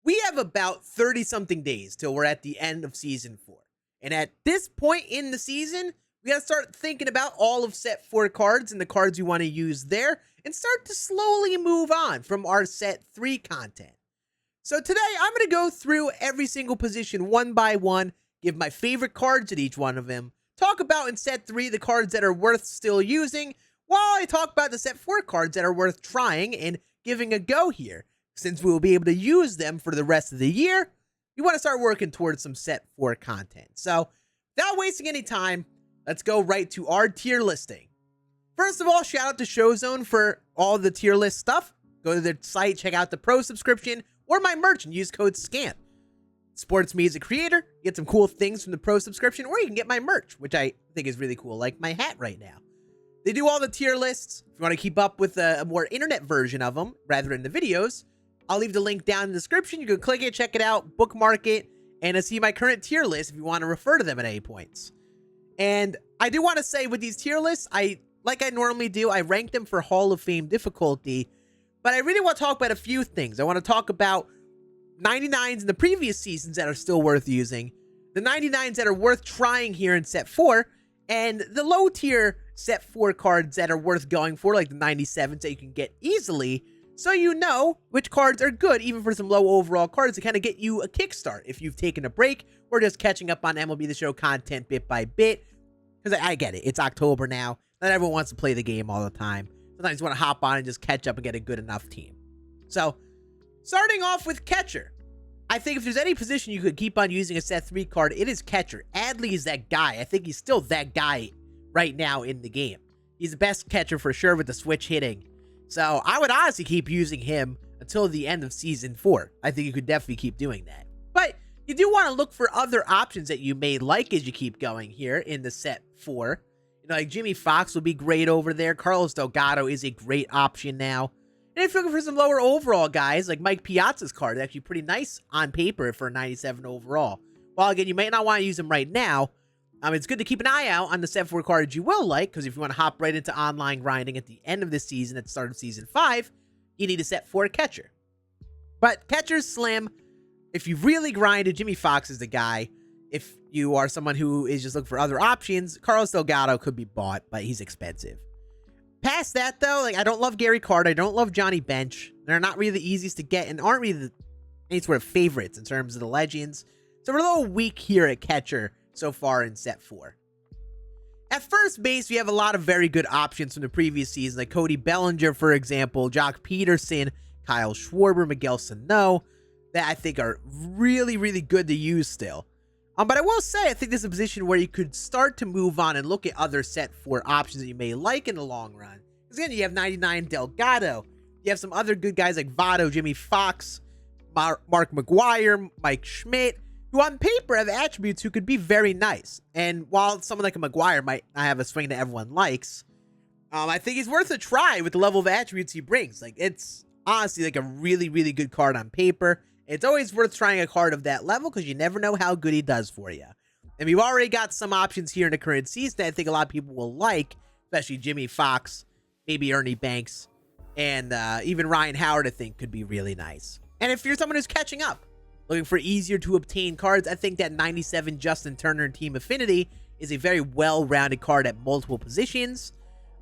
We have about 30 something days till we're at the end of season 4. And at this point in the season, we got to start thinking about all of set 4 cards and the cards you want to use there and start to slowly move on from our set 3 content. So today I'm going to go through every single position one by one, give my favorite cards at each one of them, talk about in set 3 the cards that are worth still using, while I talk about the set 4 cards that are worth trying and giving a go here. Since we will be able to use them for the rest of the year, you want to start working towards some set 4 content. So, without wasting any time, let's go right to our tier listing. First of all, shout out to ShowZone for all the tier list stuff. Go to their site, check out the pro subscription, or my merch and use code Scann. Supports me as a creator, get some cool things from the pro subscription, or you can get my merch, which I think is really cool, like my hat right now. They do all the tier lists. If you want to keep up with a more internet version of them, rather than the videos, I'll leave the link down in the description. You can click it, check it out, bookmark it, and see my current tier list if you want to refer to them at any points. And I do want to say with these tier lists, like I normally do, I rank them for Hall of Fame difficulty, but I really want to talk about a few things. I want to talk about 99s in the previous seasons that are still worth using, the 99s that are worth trying here in set 4, and the low tier set 4 cards that are worth going for, like the 97s that you can get easily, so you know which cards are good, even for some low overall cards to kind of get you a kickstart if you've taken a break or just catching up on MLB The Show content bit by bit. Because I get it. It's October now. Not everyone wants to play the game all the time. Sometimes you want to hop on and just catch up and get a good enough team. So, starting off with catcher. I think if there's any position you could keep on using a set 3 card, it is catcher. Adley is that guy. I think he's still that guy right now in the game. He's the best catcher for sure with the switch hitting. So I would honestly keep using him until the end of season 4. I think you could definitely keep doing that. But you do want to look for other options that you may like as you keep going here in the set 4. You know, like Jimmy Fox will be great over there. Carlos Delgado is a great option now. And if you're looking for some lower overall guys, like Mike Piazza's card, actually pretty nice on paper for a 97 overall. While again, you might not want to use him right now. It's good to keep an eye out on the set 4 cards you will like, because if you want to hop right into online grinding at the end of this season, at the start of season 5, you need a set 4 catcher. But catcher's slim. If you really grinded, Jimmy Fox is the guy. If you are someone who is just looking for other options, Carlos Delgado could be bought, but he's expensive. Past that, though, like I don't love Gary Carter. I don't love Johnny Bench. They're not really the easiest to get and aren't really any sort of favorites in terms of the legends. So we're a little weak here at catcher so far in set 4. At first base, we have a lot of very good options from the previous season, like Cody Bellinger, for example, Jock Peterson, Kyle Schwarber, Miguel Sano, that I think are really, really good to use still. But I will say, I think this is a position where you could start to move on and look at other set 4 options that you may like in the long run. Because again, you have 99 Delgado, you have some other good guys like Votto, Jimmy Fox, Mark McGwire, Mike Schmidt, who on paper have attributes who could be very nice. And while someone like a McGwire might not have a swing that everyone likes, I think he's worth a try with the level of attributes he brings. Like, it's honestly like a really, really good card on paper. It's always worth trying a card of that level because you never know how good he does for you. And we've already got some options here in the current season that I think a lot of people will like, especially Jimmy Fox, maybe Ernie Banks, and even Ryan Howard, I think, could be really nice. And if you're someone who's catching up, looking for easier to obtain cards, I think that 97 Justin Turner and Team Affinity is a very well-rounded card at multiple positions.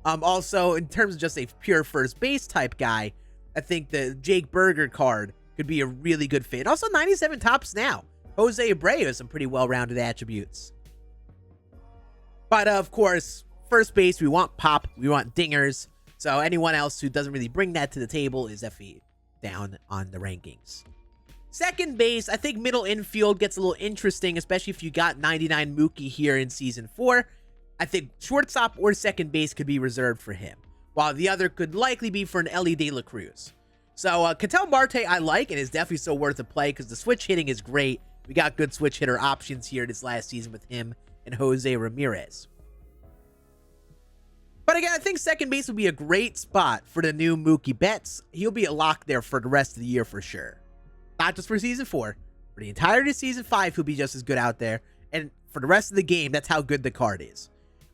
Also, in terms of just a pure first base type guy, I think the Jake Berger card could be a really good fit. Also, 97 Topps now. Jose Abreu has some pretty well-rounded attributes. But, of course, first base, we want pop, we want dingers. So anyone else who doesn't really bring that to the table is definitely down on the rankings. Second base, I think middle infield gets a little interesting, especially if you got 99 Mookie here in Season 4. I think shortstop or second base could be reserved for him, while the other could likely be for an Ellie De La Cruz. So, Ketel Marte I like, and is definitely so worth a play because the switch hitting is great. We got good switch hitter options here this last season with him and Jose Ramirez. But again, I think second base would be a great spot for the new Mookie Betts. He'll be a lock there for the rest of the year for sure. Not just for Season 4. For the entirety of Season 5, he'll be just as good out there. And for the rest of the game, that's how good the card is.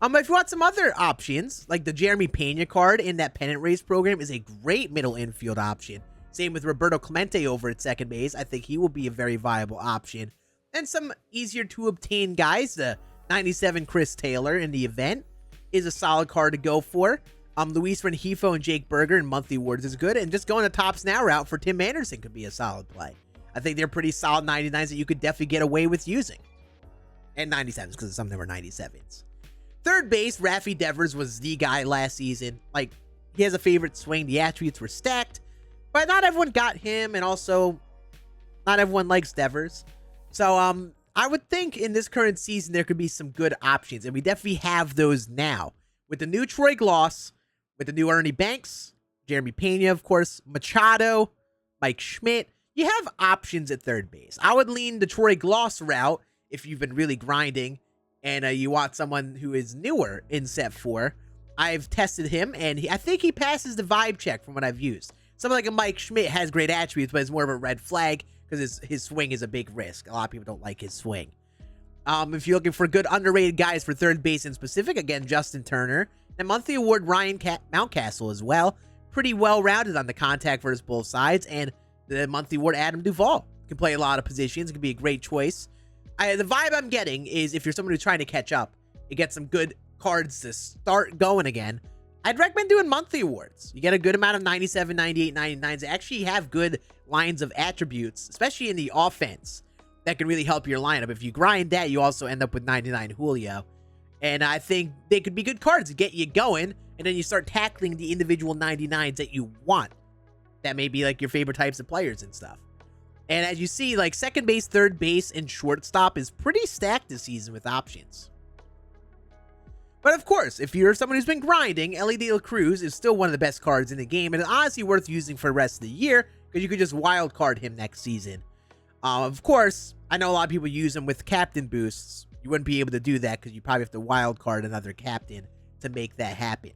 If you want some other options, like the Jeremy Pena card in that pennant race program is a great middle infield option. Same with Roberto Clemente over at second base. I think he will be a very viable option. And some easier to obtain guys. The 97 Chris Taylor in the event is a solid card to go for. Luis Rengifo and Jake Berger in monthly awards is good. And just going the tops now route for Tim Anderson could be a solid play. I think they're pretty solid 99s that you could definitely get away with using. And 97s, because some of them are 97s. Third base, Rafi Devers was the guy last season. Like, he has a favorite swing. The attributes were stacked. But not everyone got him, and also not everyone likes Devers. So, I would think in this current season there could be some good options, and we definitely have those now. With the new Troy Gloss, with the new Ernie Banks, Jeremy Pena, of course, Machado, Mike Schmidt, you have options at third base. I would lean the Troy Gloss route if you've been really grinding and you want someone who is newer in set 4. I've tested him, and I think he passes the vibe check from what I've used. Someone like a Mike Schmidt has great attributes, but it's more of a red flag because his swing is a big risk. A lot of people don't like his swing. If you're looking for good underrated guys for third base in specific, again, Justin Turner. And monthly award Ryan Mountcastle as well. Pretty well-rounded on the contact versus both sides. And the monthly award Adam Duvall. Can play a lot of positions. It could be a great choice. The vibe I'm getting is if you're someone who's trying to catch up, you get some good cards to start going again, I'd recommend doing monthly awards. You get a good amount of 97, 98, 99s. They actually have good lines of attributes, especially in the offense, that can really help your lineup. If you grind that, you also end up with 99 Julio. And I think they could be good cards to get you going, and then you start tackling the individual 99s that you want. That may be like your favorite types of players and stuff. And as you see, like second base, third base, and shortstop is pretty stacked this season with options. But of course, if you're someone who's been grinding, Ellie De La Cruz is still one of the best cards in the game, and it's honestly worth using for the rest of the year, because you could just wild card him next season. Of course, I know a lot of people use him with captain boosts. You wouldn't be able to do that because you probably have to wild card another captain to make that happen.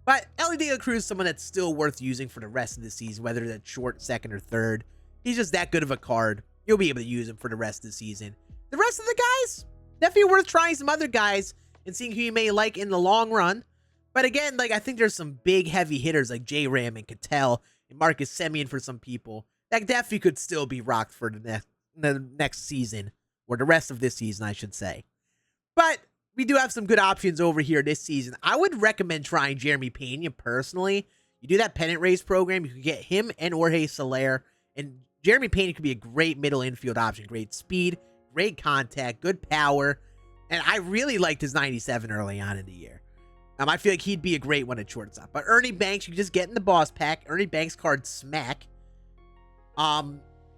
But Ellie De La Cruz is someone that's still worth using for the rest of the season, whether that's short, second, or third. He's just that good of a card. You'll be able to use him for the rest of the season. The rest of the guys, definitely worth trying some other guys and seeing who you may like in the long run. But again, like I think there's some big heavy hitters like J-Ram and Cattell and Marcus Semien for some people that definitely could still be rocked for the next season, or the rest of this season, I should say. But we do have some good options over here this season. I would recommend trying Jeremy Pena personally. You do that pennant race program, you could get him and Jorge Soler, and Jeremy Pena could be a great middle infield option. Great speed, great contact, good power, and I really liked his 97 early on in the year. I feel like he'd be a great one at shortstop. But Ernie Banks, you can just get in the boss pack. Ernie Banks card smack. Yeah,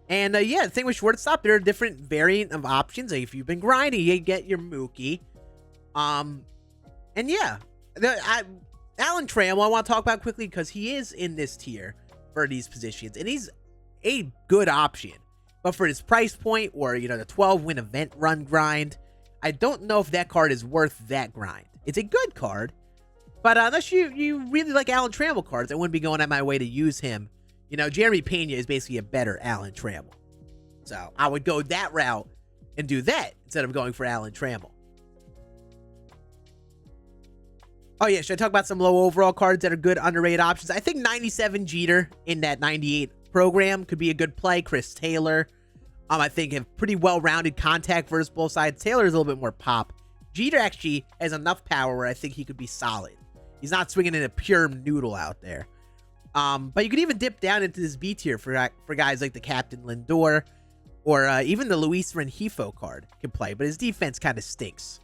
the thing with shortstop, there are different variant of options. Like if you've been grinding, you get your Mookie. And yeah, Alan Trammell, I want to talk about quickly because he is in this tier for these positions, and he's a good option. But for his price point, or the 12-win event run grind, I don't know if that card is worth that grind. It's a good card, but unless you really like Alan Trammell cards, I wouldn't be going out my way to use him. Jeremy Pena is basically a better Alan Trammell. So I would go that route and do that instead of going for Alan Trammell. Oh yeah, should I talk about some low overall cards that are good underrated options? I think 97 Jeter in that 98 program could be a good play. Chris Taylor, I think have pretty well-rounded contact versus both sides. Taylor is a little bit more pop. Jeter actually has enough power where I think he could be solid. He's not swinging in a pure noodle out there. But you could even dip down into this B tier for guys like the Captain Lindor, or even the Luis Rengifo card can play, but his defense kind of stinks.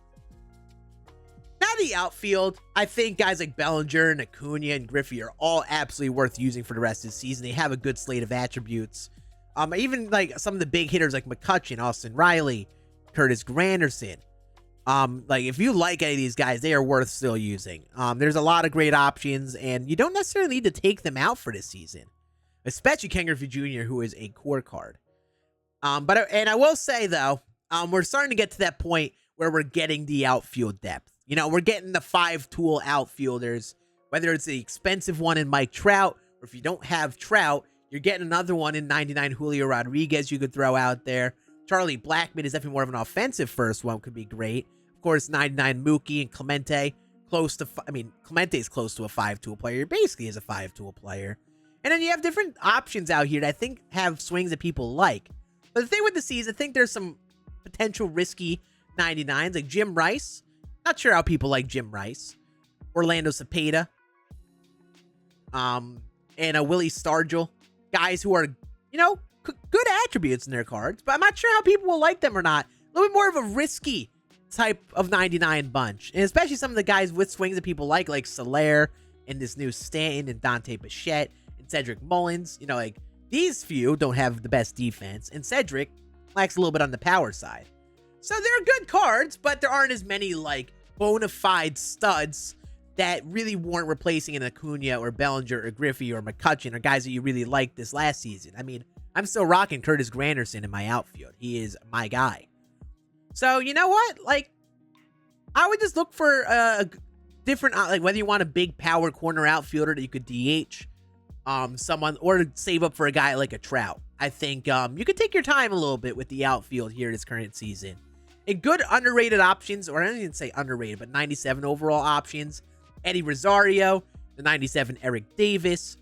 Now the outfield, I think guys like Bellinger and Acuna and Griffey are all absolutely worth using for the rest of the season. They have a good slate of attributes. Even like some of the big hitters like McCutchen, Austin Riley, Curtis Granderson. Like if you like any of these guys, they are worth still using. There's a lot of great options, and you don't necessarily need to take them out for this season, especially Ken Griffey Jr., who is a core card. And I will say though, we're starting to get to that point where we're getting the outfield depth. We're getting the 5-tool outfielders, whether it's the expensive one in Mike Trout, or if you don't have Trout, you're getting another one in 99 Julio Rodriguez you could throw out there. Charlie Blackmon is definitely more of an offensive first one, could be great. Of course, 99 Mookie and Clemente, Clemente is close to a 5-tool player. He basically is a 5-tool player. And then you have different options out here that I think have swings that people like. But the thing with the C's, I think there's some potential risky 99s, like Jim Rice. Not sure how people like Jim Rice. Orlando Cepeda. And Willie Stargell. Guys who are, you know, good attributes in their cards, but I'm not sure how people will like them or not. A little bit more of a risky type of 99 bunch. And especially some of the guys with swings that people like Soler and this new Stanton and Dante Bichette and Cedric Mullins. You know, like, these few don't have the best defense, and Cedric lacks a little bit on the power side. So they're good cards, but there aren't as many, like, bona fide studs that really warrant replacing an Acuna or Bellinger or Griffey or McCutchen or guys that you really liked this last season. I mean, I'm still rocking Curtis Granderson in my outfield. He is my guy. So, you know what? Like, I would just look for a different, like, whether you want a big power corner outfielder that you could DH someone, or save up for a guy like a Trout. I think you could take your time a little bit with the outfield here this current season. And good underrated options, or I don't even say underrated, but 97 overall options. Eddie Rosario, the 97 Eric Davis,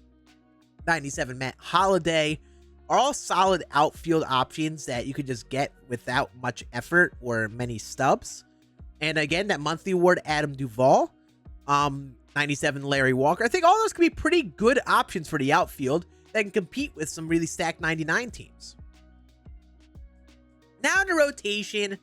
97 Matt Holliday are all solid outfield options that you could just get without much effort or many stubs. And again, that monthly award, Adam Duvall, 97 Larry Walker. I think all those could be pretty good options for the outfield that can compete with some really stacked 99 teams. Now in the rotation,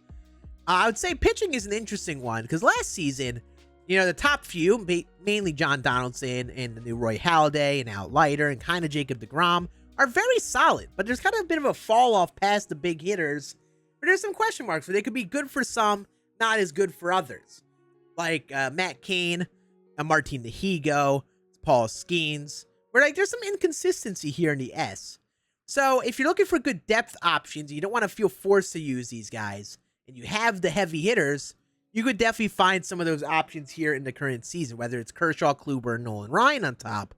I would say pitching is an interesting one because last season, you know, the top few, mainly John Donaldson and the new Roy Halladay and Al Leiter and kind of Jacob deGrom, are very solid. But there's kind of a bit of a fall off past the big hitters. But there's some question marks where they could be good for some, not as good for others. Like Matt Cain, Martin Nahigo, Paul Skeens. Where, like, there's some inconsistency here in the S. So if you're looking for good depth options, you don't want to feel forced to use these guys, and you have the heavy hitters, you could definitely find some of those options here in the current season, whether it's Kershaw, Kluber, and Nolan Ryan on top,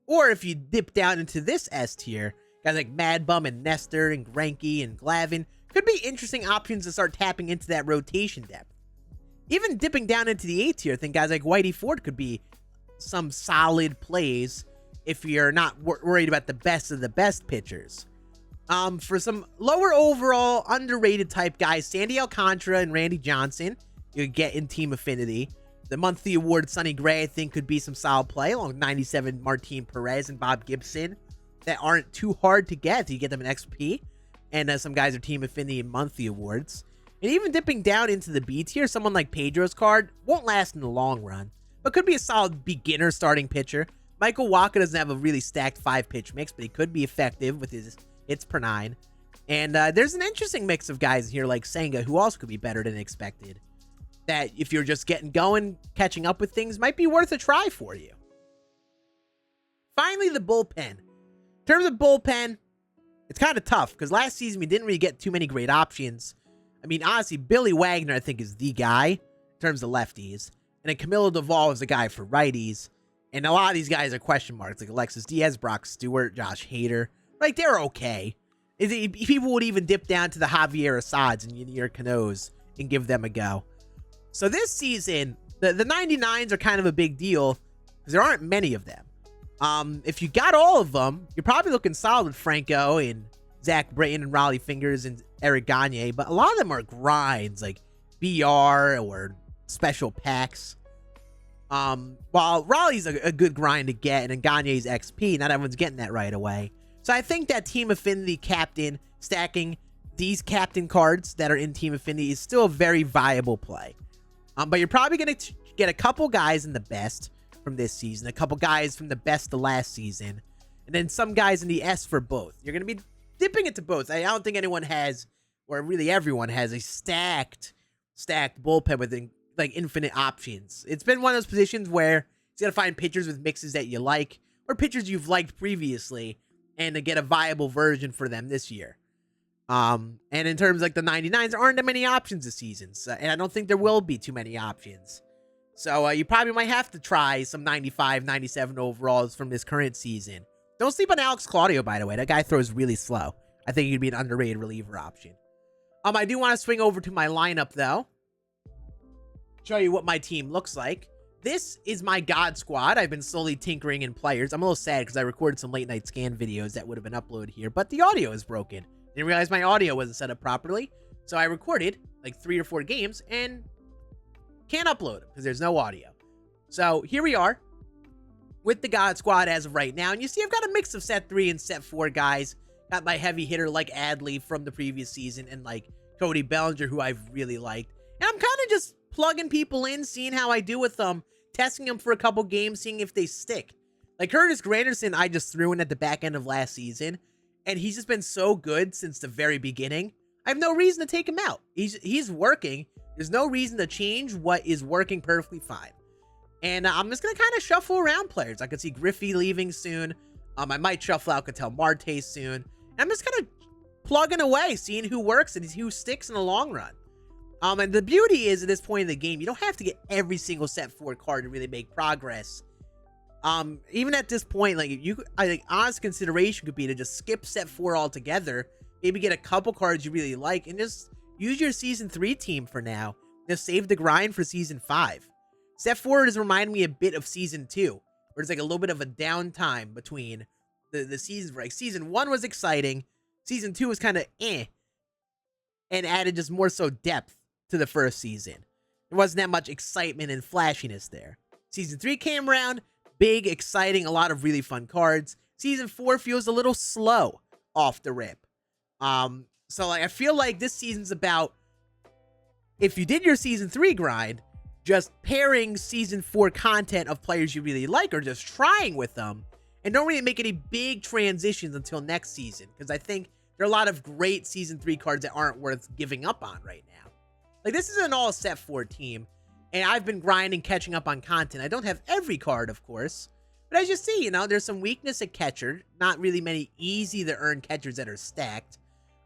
or if you dip down into this S tier, guys like Mad Bum and Nestor and Greinke and Glavine could be interesting options to start tapping into that rotation depth. Even dipping down into the A tier, I think guys like Whitey Ford could be some solid plays if you're not worried about the best of the best pitchers. For some lower overall, underrated type guys, Sandy Alcantara and Randy Johnson, you get in team affinity. The monthly award, Sonny Gray, I think could be some solid play, along with 97 Martin Perez and Bob Gibson that aren't too hard to get. You get them in XP, and some guys are team affinity and monthly awards. And even dipping down into the B tier, someone like Pedro's card won't last in the long run, but could be a solid beginner starting pitcher. Michael Wacha doesn't have a really stacked 5-pitch mix, but he could be effective with his hits per 9. And there's an interesting mix of guys here like Senga, who also could be better than expected, that if you're just getting going, catching up with things, might be worth a try for you. Finally, the bullpen. In terms of bullpen, it's kind of tough because last season we didn't really get too many great options. I mean, honestly, Billy Wagner, I think, is the guy in terms of lefties. And then Camilo Doval is the guy for righties. And a lot of these guys are question marks, like Alexis Diaz, Brock Stewart, Josh Hader. Like, they're okay. People would even dip down to the Javier Assads and Yunier Canoes and give them a go. So this season, the 99s are kind of a big deal because there aren't many of them. If you got all of them, you're probably looking solid with Franco and Zach Britton and Raleigh Fingers and Eric Gagne, but a lot of them are grinds like BR or special packs. While Raleigh's a good grind to get and Gagne's XP, not everyone's getting that right away. So I think that team affinity captain, stacking these captain cards that are in team affinity is still a very viable play. But you're probably going to get a couple guys in the best from this season, a couple guys from the best of last season, and then some guys in the S for both. You're going to be dipping into both. I don't think anyone has, or really everyone has, a stacked bullpen with like infinite options. It's been one of those positions where you got to find pitchers with mixes that you like, or pitchers you've liked previously, and to get a viable version for them this year. And in terms of like the 99s, there aren't that many options this season. So, and I don't think there will be too many options. So you probably might have to try some 95, 97 overalls from this current season. Don't sleep on Alex Claudio, by the way. That guy throws really slow. I think he'd be an underrated reliever option. I do want to swing over to my lineup, though. Show you what my team looks like. this is my God squad. I've been slowly tinkering in players. I'm a little sad because I recorded some late night scan videos that would have been uploaded here, but the audio is broken. Didn't realize my audio wasn't set up properly. So I recorded like 3 or 4 games and can't upload them because there's no audio. So here we are with the God squad as of right now. And you see I've got a mix of set 3 and set 4 guys. Got my heavy hitter like Adley from the previous season and like Cody Bellinger, who I've really liked. And I'm kind of just plugging people in, seeing how I do with them, testing them for a couple games, seeing if they stick. Like Curtis Granderson, I just threw in at the back end of last season, and he's just been so good since the very beginning. I have no reason to take him out. He's working. There's no reason to change what is working perfectly fine. And I'm just going to kind of shuffle around players. I could see Griffey leaving soon. I might shuffle out Cattell Marte soon. And I'm just kind of plugging away, seeing who works and who sticks in the long run. And the beauty is, at this point in the game, you don't have to get every single set 4 card to really make progress. Even at this point, like I think honest consideration could be to just skip set 4 altogether. Maybe get a couple cards you really like and just use your season 3 team for now. Just save the grind for season 5. Set 4 has reminded me a bit of season 2, where it's like a little bit of a downtime between the seasons. Like season 1 was exciting, season 2 was kind of and added just more so depth to the first season. There wasn't that much excitement and flashiness there. Season 3 came around, big, exciting, a lot of really fun cards. Season 4 feels a little slow off the rip. So like I feel like this season's about, if you did your season 3 grind, just pairing season 4 content of players you really like or just trying with them, and don't really make any big transitions until next season, because I think there are a lot of great season 3 cards that aren't worth giving up on right now. Like, this is an all set 4 team, and I've been grinding, catching up on content. I don't have every card, of course, but as you see, you know, there's some weakness at catcher. Not really many easy to earn catchers that are stacked.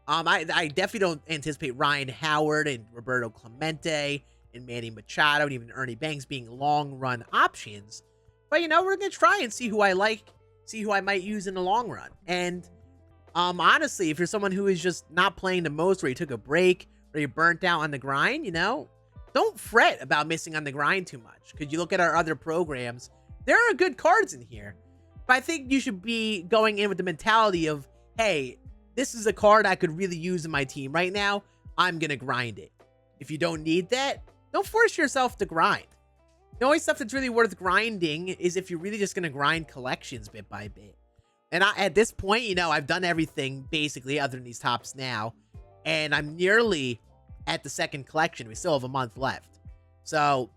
I definitely don't anticipate Ryan Howard and Roberto Clemente and Manny Machado and even Ernie Banks being long run options. But, you know, we're going to try and see who I like, see who I might use in the long run. And honestly, if you're someone who is just not playing the most, or you took a break, or you're burnt out on the grind, you know, don't fret about missing on the grind too much. Because you look at our other programs, there are good cards in here. But I think you should be going in with the mentality of, hey, this is a card I could really use in my team right now. I'm going to grind it. If you don't need that, don't force yourself to grind. The only stuff that's really worth grinding is if you're really just going to grind collections bit by bit. And at this point, you know, I've done everything basically other than these tops now. And I'm nearly at the second collection. We still have a month left. So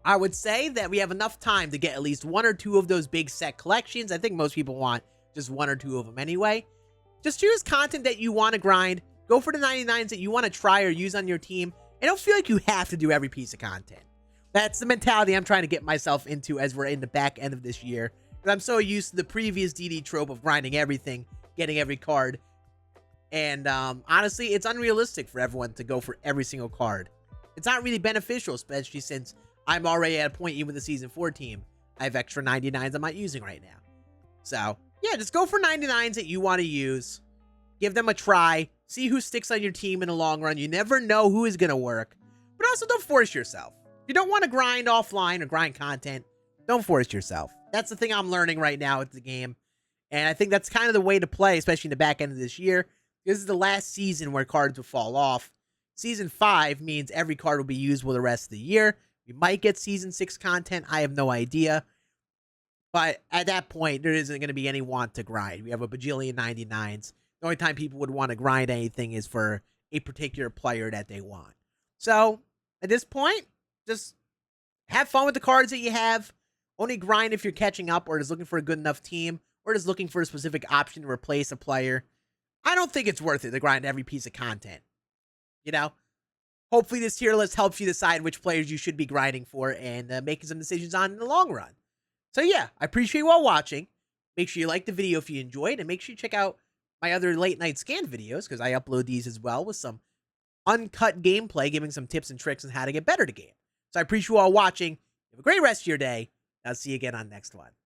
I would say that we have enough time to get at least 1 or 2 of those big set collections. I think most people want just 1 or 2 of them anyway. Just choose content that you want to grind. Go for the 99s that you want to try or use on your team. And don't feel like you have to do every piece of content. That's the mentality I'm trying to get myself into as we're in the back end of this year. Because I'm so used to the previous DD trope of grinding everything, getting every card. And honestly, it's unrealistic for everyone to go for every single card. It's not really beneficial, especially since I'm already at a point, even with the Season 4 team, I have extra 99s I'm not using right now. So, yeah, just go for 99s that you want to use. Give them a try. See who sticks on your team in the long run. You never know who is going to work. But also, don't force yourself. If you don't want to grind offline or grind content, don't force yourself. That's the thing I'm learning right now with the game. And I think that's kind of the way to play, especially in the back end of this year. This is the last season where cards will fall off. Season 5 means every card will be usable the rest of the year. We might get Season 6 content. I have no idea. But at that point, there isn't going to be any want to grind. We have a bajillion 99s. The only time people would want to grind anything is for a particular player that they want. So, at this point, just have fun with the cards that you have. Only grind if you're catching up or just looking for a good enough team or just looking for a specific option to replace a player. I don't think it's worth it to grind every piece of content. You know? Hopefully this tier list helps you decide which players you should be grinding for and making some decisions on in the long run. So yeah, I appreciate you all watching. Make sure you like the video if you enjoyed, and make sure you check out my other late night scan videos, because I upload these as well with some uncut gameplay, giving some tips and tricks on how to get better at the game. So I appreciate you all watching. Have a great rest of your day. I'll see you again on the next one.